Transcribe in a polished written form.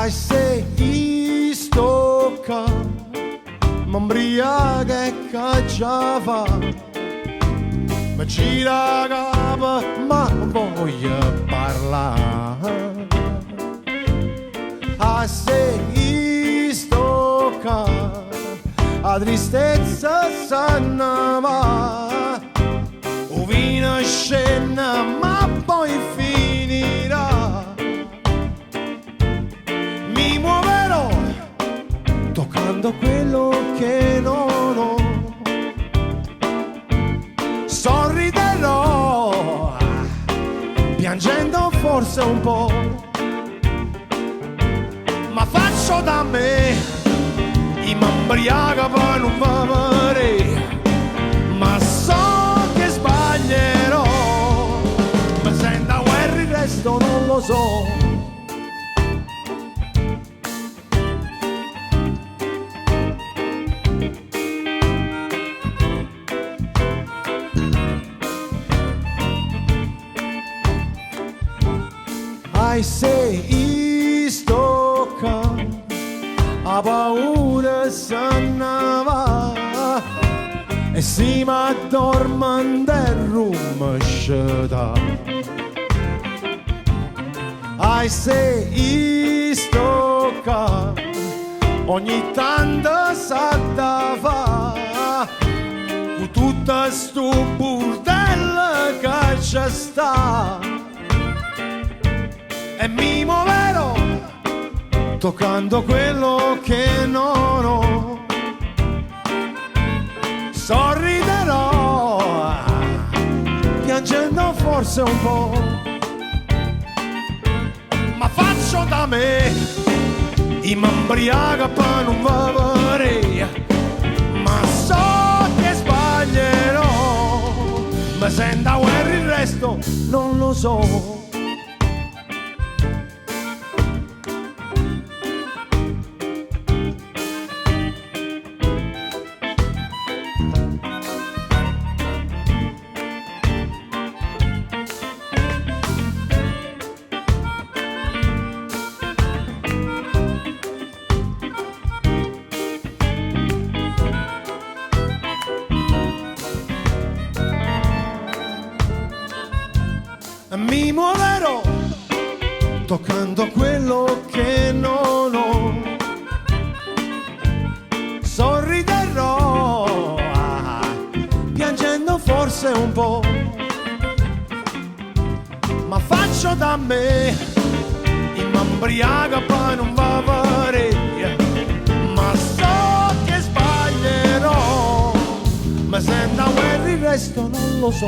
Ai sei stocca, m'imbriaca e cacciava, mi gira capa ma voglio parlare. Ai sei stocca, la tristezza se ne va, o vino scena ma poi finirà. Mi muoverò toccando quello che non ho, sorriderò piangendo forse un po', ma faccio da me, mi imbriaca poi non va bene, ma so che sbaglierò, ma senza guerra il resto non lo so. Ai sei stocca, a paura se ne va, e si m'addormenta e rumescita. Ai sei stocca, ogni tanto sa da fa, con tutto sto burdello che c'è sta. E mi muoverò toccando quello che non ho, sorriderò piangendo forse un po', ma faccio da me, mi imbriaca poi non va bene, ma so che sbaglierò, ma senza guerra il resto non lo so. Mi muoverò toccando quello che non ho, sorriderò piangendo forse un po', ma faccio da me, mi imbriaca poi non va bene, ma so che sbaglierò, ma senza guerra il resto non lo so.